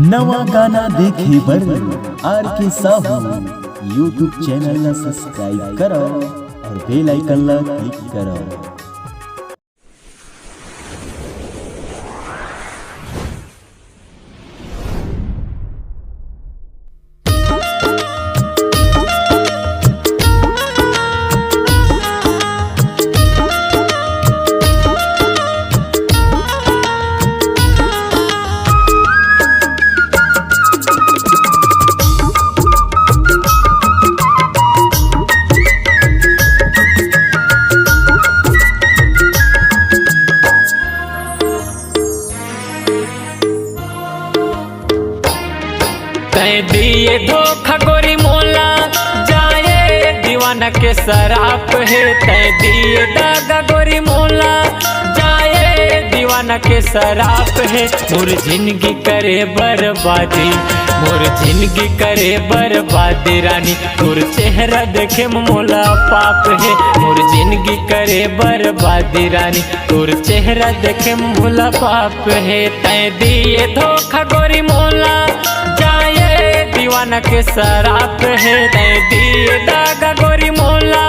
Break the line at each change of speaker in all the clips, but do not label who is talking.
नवा गाना देखे बर आर के साहू यूट्यूब चैनल ला सब्सक्राइब करो और बेल आइकन ला क्लिक करो।
दिए धोखा गोरी मोला जाए दीवाना के शराप है। तय दिए दागा गोरी मोला जाए दीवाना के शराप है। मोर जिंदगी करे बर्बादी, मोर जिंदगी करे बर्बादी रानी तोर चेहरा देखे मोला पाप है। मोर जिंदगी करे बर्बादी रानी तोर चेहरा देखे मोला पाप है। तय दिए धोखा गोरी मोला दीवाना के शराप है। तय दिए दागा गोरी मोला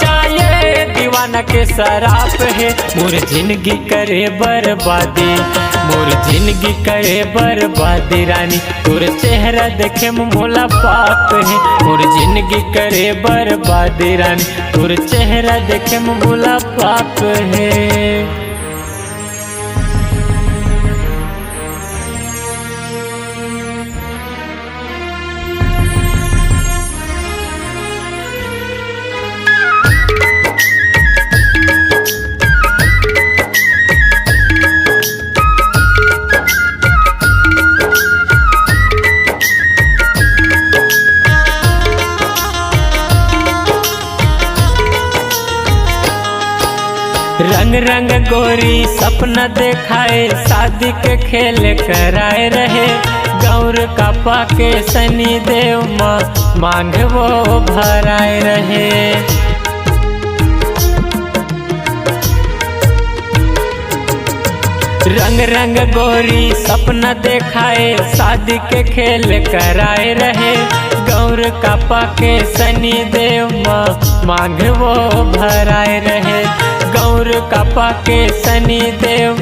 जाए दीवाना के शराप है। मोर जिंदगी करे बर्बादी, मोर जिंदगी करे बर्बादी रानी तोर चेहरा देखे मोला पाप है। मोर जिंदगी करे बर्बादी रानी तोर चेहरा देखे मोला पाप है। रंग रंग गोरी सपना देखाए, शादी के खेल कराए रहे। गौर का पाके सनी देव मांग वो भराए रहे। रंग रंग गोरी सपना देखाए, शादी के खेल कराए रहे। गौर का पाके सनी देव मांग वो भराए रहे। गौर का पाके सनी देव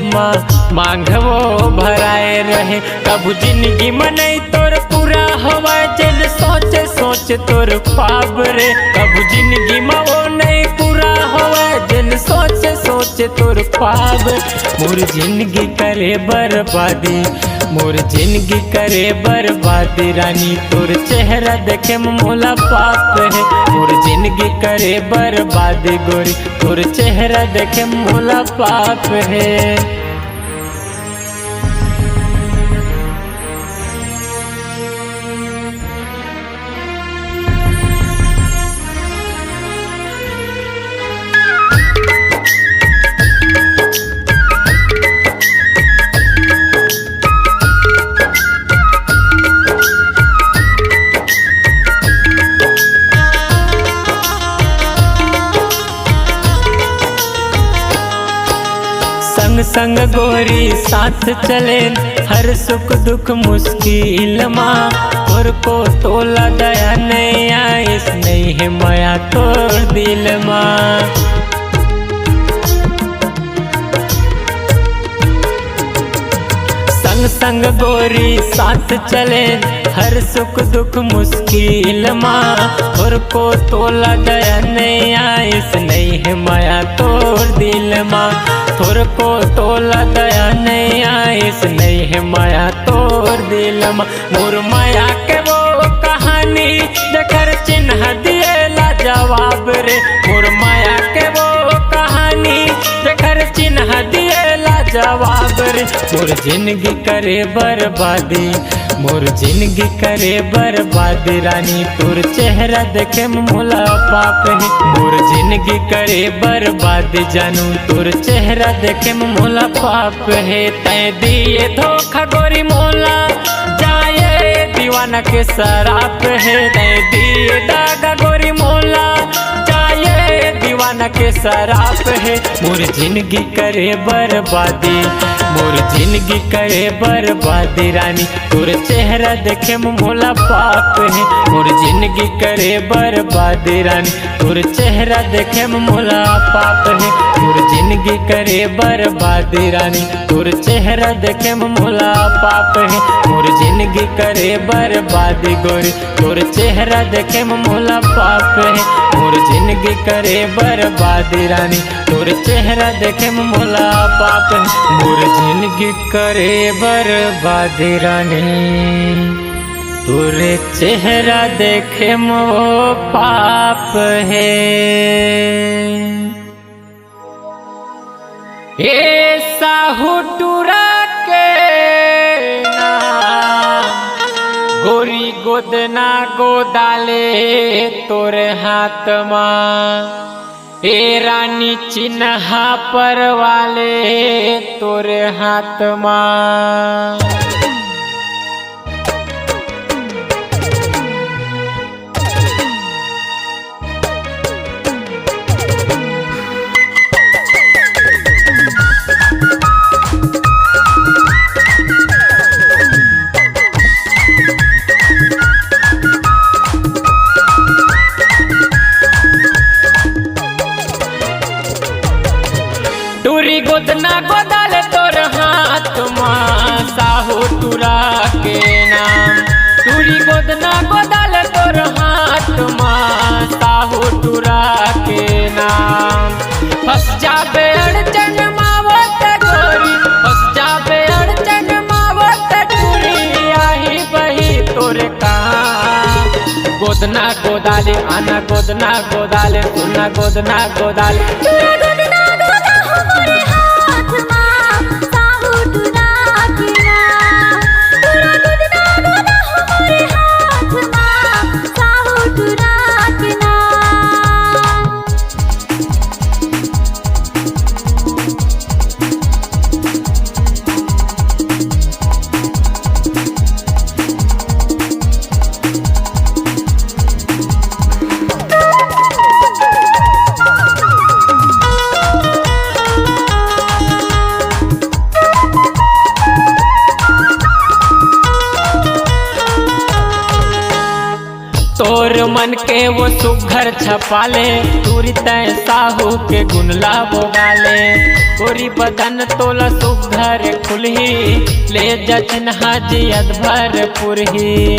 मांग वो भराए रहे। कब जिंदगी मनई तोर पूरा हवा जल सोचे सोच तोर पाप रे। कब जिंदगी में वो नहीं पूरा हवा जल सोचे सोच तोर पाप। मोर जिंदगी करे बर्बादी, मोर जिंदगी करे बर्बादी रानी तोर चेहरा देखे मोला पाप है। मोर जिंदगी करे बर्बादी गोरी तोर चेहरा देखे मोला पाप है। संग संग गोरी साथ चले हर सुख दुख मुश्किल माँ। और को तोला दया नहीं आइस नहीं है माया तोड़ दिल माँ। संग संग गोरी साथ चले हर सुख दुख मुश्किल माँ। और को तोला दया नहीं आइस नहीं है माया तोड़ दिल माँ। थोर को तोला दया नहीं आइस नहीं है माया तोड़ दिल माँ। मोर माया के वो कहानी देखकर चिन्ह दिए ला जवाब रे। मोर माया के वो कहानी देखकर चिन्ह दिए ला जवाब रे। मोर जिंदगी करे बर्बादी, मोर जिंदगी करे बर्बादी रानी तोर चेहरा देखे मोला पाप है। मोर जिंदगी करे बर्बादी जानू तोर चेहरा देखे मोला पाप है। तय दिए धोखा गोरी मोला जाए दीवाना के शराप है। तय दिए दागा गोरी मोला जाए दीवाना दीवाना के शराब है। मोर जिंदगी करे बर्बादी, मोर जिंदगी करे बर्बादी रानी, तोर चेहरा देखे में मोला पाप है। मोर जिंदगी करे बर्बादी रानी, तोर चेहरा देखे में मोला पाप है। मोर जिंदगी करे बर्बादी रानी, तोर चेहरा देखे में मोला पाप है। मोर जिंदगी करे बर्बादी गोरी, तोर चेहरा देखे में मोला पाप है। मोर जिंदगी करे बर्बादी रानी, तोर चेहरा देखे में मोला पाप है। मोर जिंदगी करे बर्बादी रानी, तोरे चेहरा देखे में पाप है। ए साहू टूरा के नाम, गोरी गोदना गोदाले तोरे हाथ माँ। ए रानी चिन्हा पर वाले तोरे हाथ माँ। टूरी गोदना गोदाले तोर हाथ माँ, साहू टूरा के नाम। टूरी गोदना गोदाले तोर हाथ माँ, साहू टूरा के नाम। फंस जाबे अड़चन मावत गोरी, फंस जाबे अड़चन मावत टूरी, आही बही तोरे काम। गोदना गोदाले आना गोदना गोदाले, सुना गोदना गोदाले। तोर मन के वो सुघर छपाले, दूरी तय साहू के गुनला बोगाले। गोरी बदन तोला सुघर खुलही, ले जचन हाजी अधभर पुरही।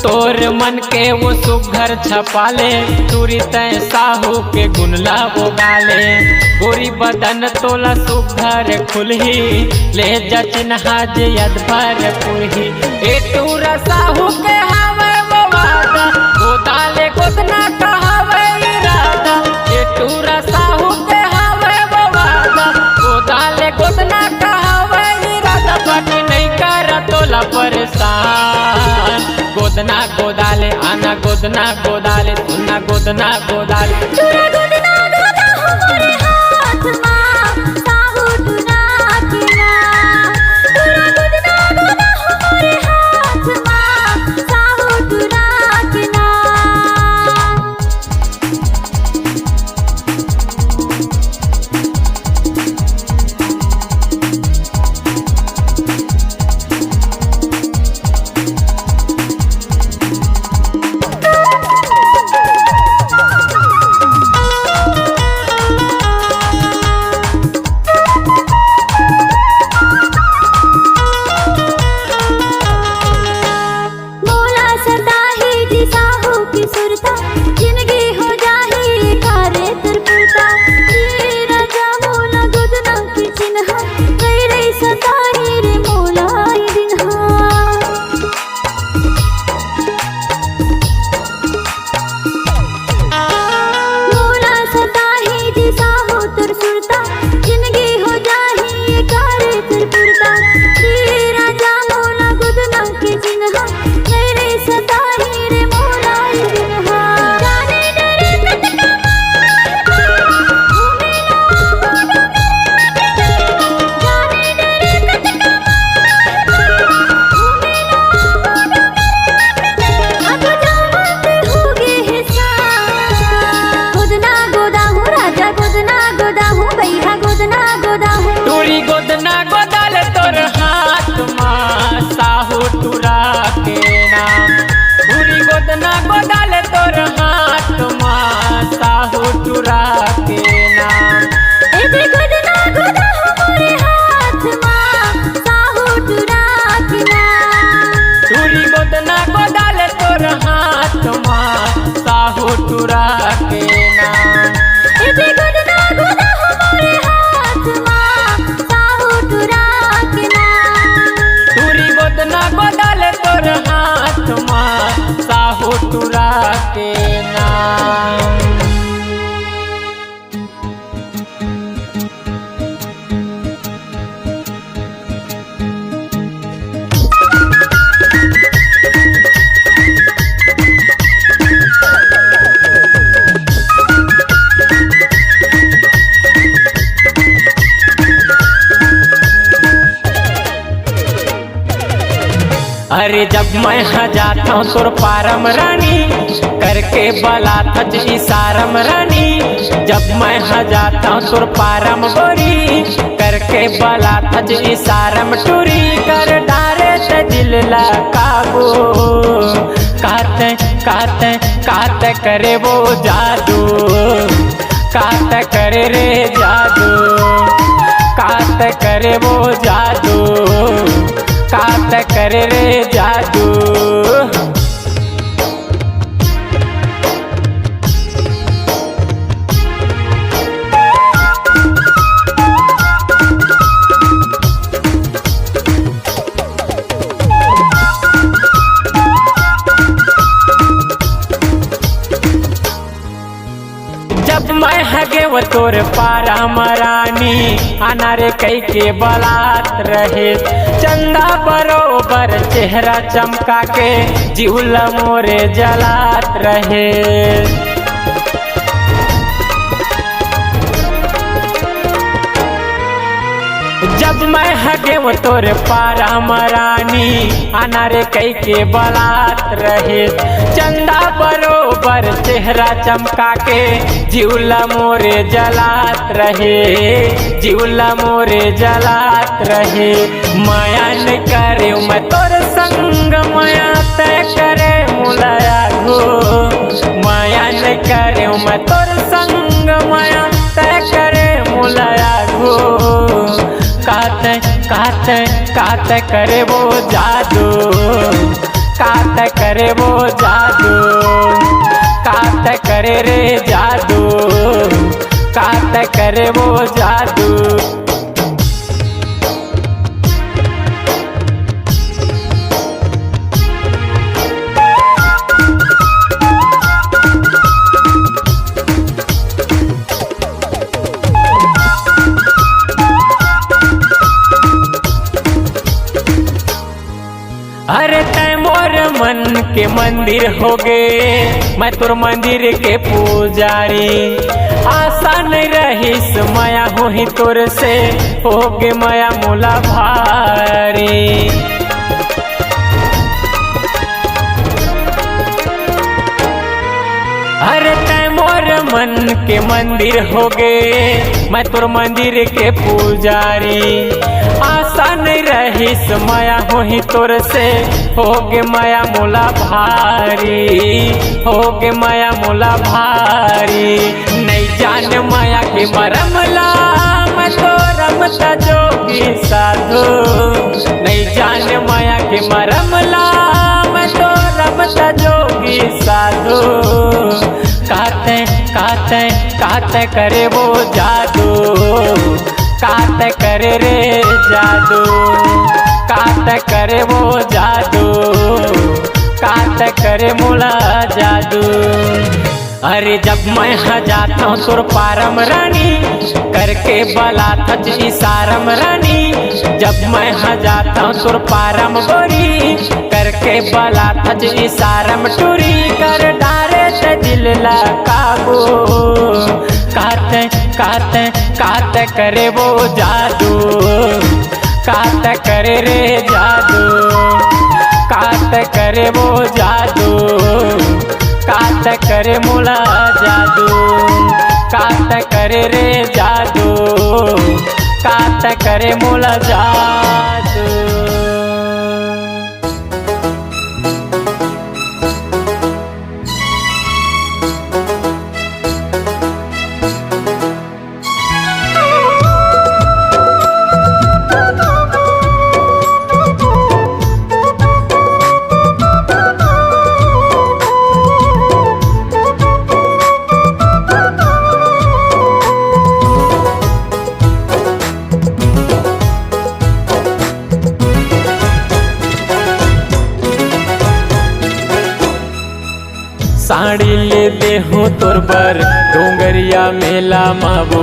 तोर मन के वो सुघर छपाले, दूरी तय साहू के गुनला बोगाले। गोरी बदन तोला सुघर खुलही, ले जचन हाज अधभर पुरही। ए टूरा साहू के हवे वो वादा, गोदाले गोदना कहवे इरादा। ए टूरा साहू के हवे वो वादा, गोदाले गोदना कहवे इरादा। बाकी नहीं कर तोला परेशान, गोदना गोदाले आना गोदना गोदाले, सुना गोदना गोदाले।
टूरा गोदना गोदा हमारे हाथ माँ, साहू टूरा के नाम। टूरा गोदना गोदा हमारे हाथ माँ, साहू टूरा के नाम।
तोर हाथ माँ साहू टुरा के नाम।
एते गोदना गोदा हमारे हाथ माँ साहू टुरा के नाम।
टूरी गोदना गोदाल तोर हाथ माँ साहू टुरा के नाम।
एते गोदना गोदा हमारे हाथ माँ साहू टुरा के नाम।
टूरी गोदना गोदाल तोर हाथ माँ साहू टुरा के नाम। अरे जब मैं जाता हूँ तोर पारम रानी करके बलाथच इशारम रानी। जब मैं जाता हूँ तोर पारम गोरी करके बलाथच इशारम टूरी कर डारे ते दिल ला काबू। काते काते काते करे वो जादू काते करे रे जादू काते करे वो जादू कात करे रे जादू। जब मैं हगे वो तोर पारा मरानी अनारे कई के बलात रहे। चंदा बरोबर चेहरा चमका के जीवला मोरे जलात रहे। जब मैं हगे वो तोर पारा मरानी अनारे कई के बलात रहे। चंदा बरोबर चेहरा चमका के जीवला मोरे जलात रहे जीवला मोरे जलात रहे। माया न करे मैं तोर संग माया तय करे मुलाया घो। माया न करे मैं तोर संग माया तय करे मुलाया घो। काते काते काते करे वो जादू काते करे वो जादू काते करे रे जादू काते करे वो जादू। अरे तय मोर मन के मंदिर हो गए मैं तोर मंदिर के पुजारी। आशा नहीं रही माया हो ही तोर से हो गे माया मोला भारी। अरे तय मोर मन के मंदिर हो गए मैं तोर मंदिर के पुजारी। आशा नहीं रही माया हो ही तोर से हो गे माया मोला भारी हो गे माया मोला भारी। नहीं जान माया के मरमला मैं तो रमता जोगी साधु। नहीं जान माया के मरमला मैं तो रमता जोगी साधु। काते काते काते करे वो जादू काते करे रे जादू काते करे वो जादू काते करे मुला जादू। अरे जब मैं जाता हूँ तोर पारम रानी करके बलाथच इशारम रानी। जब मैं जाता हूँ तोर पारम गोरी करके बलाथच इशारम टूरी कर डारे ते दिल ला काबू। काते काते काते करे वो जादू काते करे रे जादू काते करे वो जादू काते करे मुला जादू काते करे रे जादू काते करे मुला जादू। साड़ी ले देहूँ तोर बर डोंगरिया मेला माबू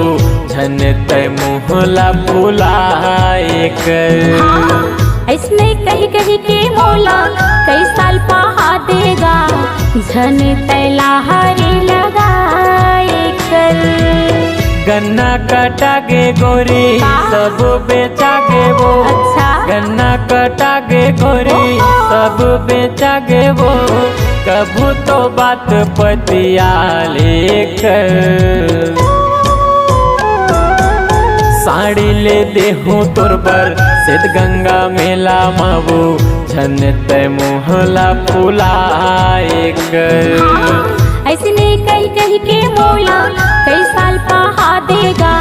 झन तय मुहला बुलाए कर।
ऐसने कही कही के मोला कई साल पहा देगा झन तैला हरे लगाए कर।
गन्ना कटागे गोरी सब बेचागे वो।
अच्छा
गन्ना कटागे गोरी सब बेचागे वो। कभू तो बात पतिया लेकर साड़ी ले देहूँ तोर बर सिद्ध गंगा मेला माबू झन तय मुहला फुलाए कर।
ऐसने कही कही के मोला कई साल पहा देगा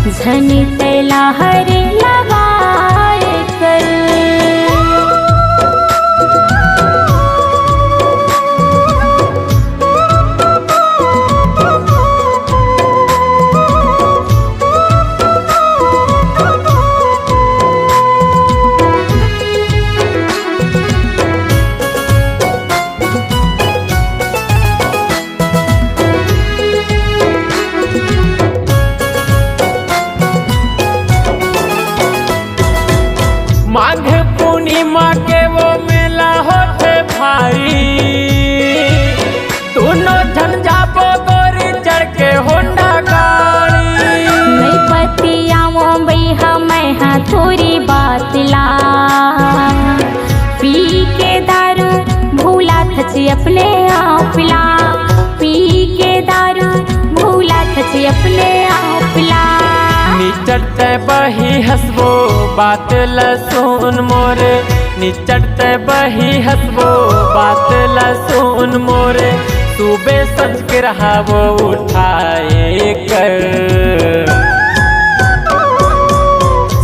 झन तैला हरे लगाए कर।
माघ पूर्णिमा के वो मेला होते भाई दोनों झन जाबो गोरी चढ़ के होंडा गाड़ी।
नहीं पतिया मुंबई हमें हाँ थोड़ी बात ला पी के दारू भूला थची अपने आप ला। पी के दारू भूला थची अपने आप ला।
निचट बही हसबो बात लसुन मोरे। निचट बही हसबो बात लसुन मोरे। सुबह सज के रहा वो उठाए कर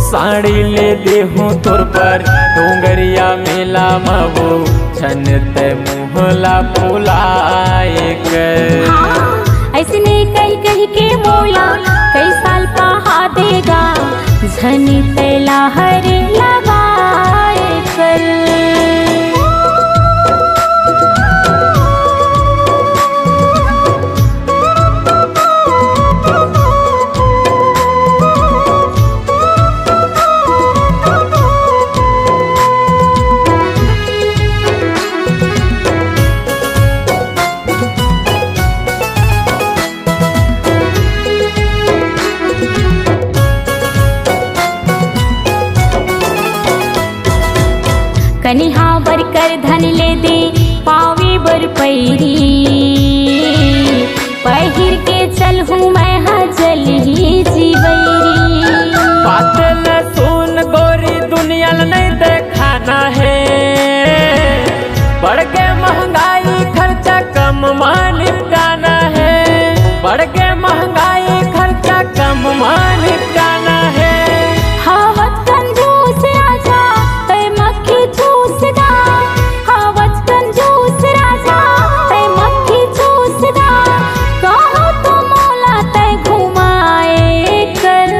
साड़ी ले देहूँ तोर पर डोंगरिया मेला माबू झन तय मुहला फुलाए कर।
ऐसने कही कही के मोला कई साल पहा देगा झन तैला हरे लगाए कर। कनिहा बर कर धन ले दे पावे बर पैरी। पहिर के चल हूँ मैं हाँ जल ही जीवैरी।
बात लसुन गोरी दुनिया नहीं देखाना है। बढ़ के महंगाई खर्चा कम निपटाना है। बढ़ के महंगाई खर्चा कम निपटाना है।
हावत कंजूस राजा तय मक्खी चूसदा। हावत कंजूस राजा तय मक्खी चूसदा। कहो तो मोला तय घुमाए कर।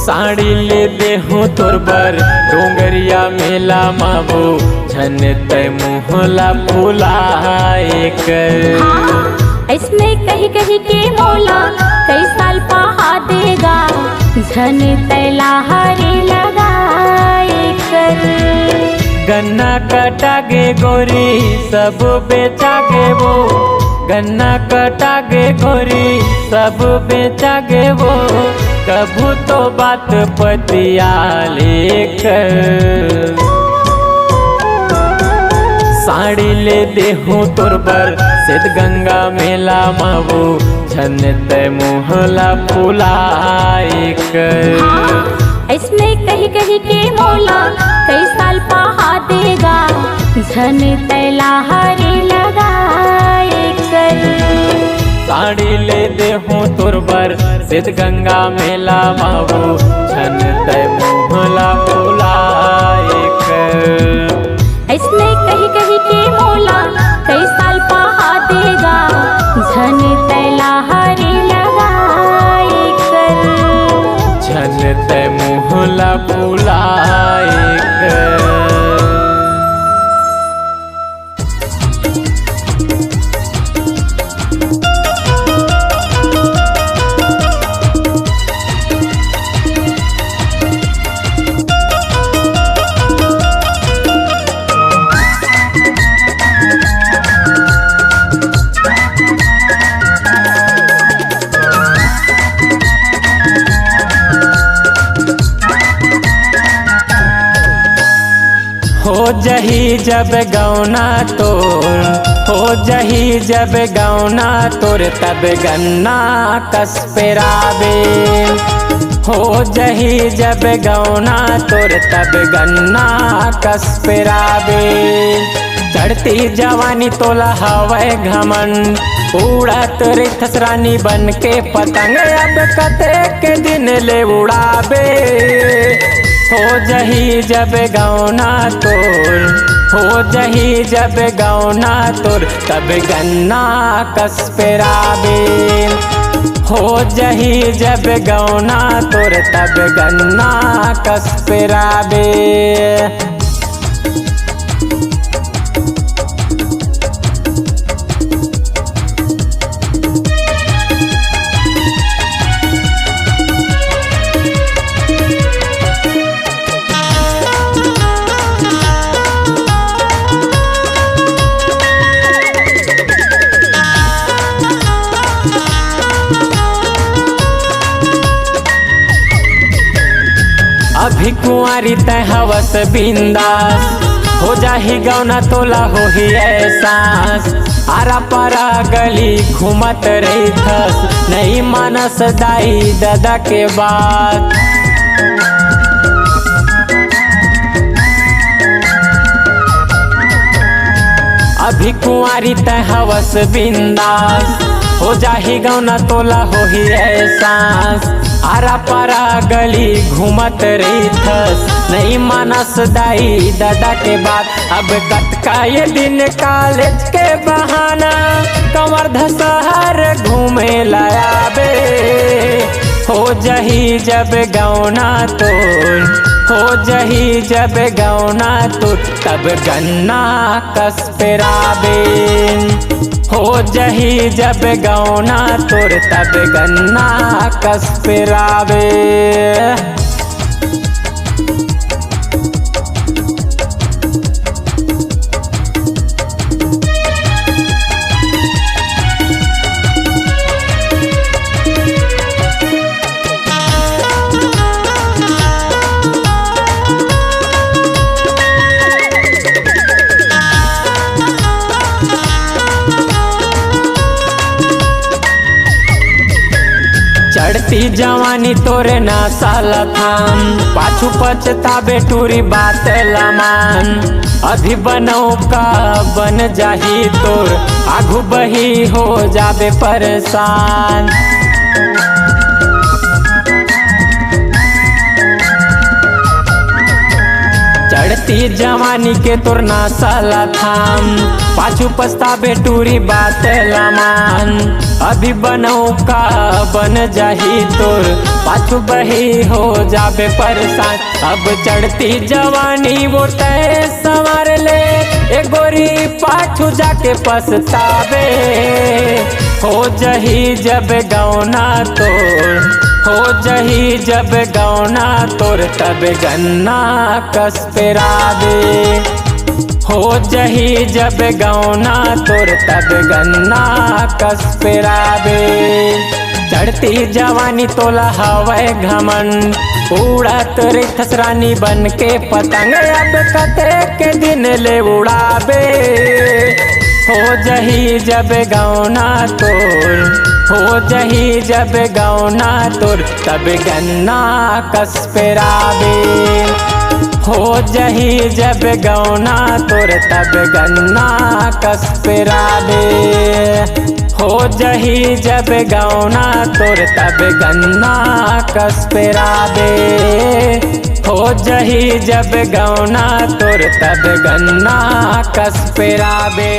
साड़ी ले देहूँ तोर बर डोंगरिया मेला माबू झन तय मुहला फुलाए कर।
ऐसने कही कही के मोला कई साल पहा देगा झन तैला हरे लगाए कर।
गन्ना कटागे गोरी सब बेचागे वो। गन्ना कटागे गोरी सब बेचागे वो। कभू तो बात पतिया लेकर साड़ी ले देहूँ तोर बर सिद्ध गंगा मेला माबू झन तय मुहला फुलाए कर।
ऐसने कही कही के मोला कई साल पहा देगा झन तैला हरे लगाए कर।
साड़ी ले देहूँ तोर बर सिद्ध गंगा मेला माबू झन तय मुहला फुलाए कर।
ऐसने कही कही के मोला कई साल पहा देगा झन तैला हरे लगाए कर।
झन तय मुहला फुलाए कर। जही जब गौना तोर, हो जही जब गौना तोर, तब गन्ना कस पेराबे। हो जही जब गौना तोर, तब गन्ना कस पेराबे। चढ़ती जवानी तोला हवै घमन, उड़त रिथस रानी बन के पतंग, अब कते के दिन ले उड़ाबे। हो जही जब गौना तोर, हो जही जब गौना तोर, तब गन्ना कस पेराबे। हो जही जब गौना तोर, तब गन्ना कस पेराबे। अभी कुंवारी तय हवस बिंदास, हो जाही गौना तोला हो ही एहसास। आरा पारा गली घूमत रही थस, नहीं मानस दाई दादा के बात। अभी कुंवारी तय हवस बिंदास, हो जाही गौना तोला हो ही एहसास। आरा पारा गली घूमत रही थस, नहीं मानस दाई दादा के बात। अब कटका ये दिन कॉलेज के बहाना, कंवर धसहर घूमे लायाबे। हो जही जब गौना तोर, हो जही जब गौना तोर, तब गन्ना कस पेराबे। हो जही जब गौना तोर, तब गन्ना कस पेराबे। चढ़ती जवानी तोरे ना साला थाम, पाछू पछताबे टूरी बात लमान। अभी बनौ का बन जाही तोर, आगू बही हो जाबे परेशान। चढ़ती जवानी के तोर ना साला थाम, पाछू पछताबे टूरी बात लमान। अभी बनौ का बन जाही तोर, पाछू बही हो जाबे परेशान। अब चढ़ती जवानी वो तय संवार ले, ए गोरी पाछू जाके पछताबे। हो जही जब गौना तोर, हो जही जब गौना तोर, तब गन्ना कस पेराबे। हो जही जब गौना तोर, तब गन्ना कस पेराबे। चढ़ती जवानी तोला हवै घमन, उड़त रिथस रानी बन के पतंग, अब कते के दिन ले उड़ाबे। हो जही जब गौना तोर, हो जही जब गौना तोर, तब गन्ना कस पेराबे। हो जही जब गौना तोर, तब गन्ना कस पेराबे। हो जही जब गौना तोर, तब गन्ना कस पेराबे। हो जही जब गौना तोर, तब गन्ना कस पेराबे।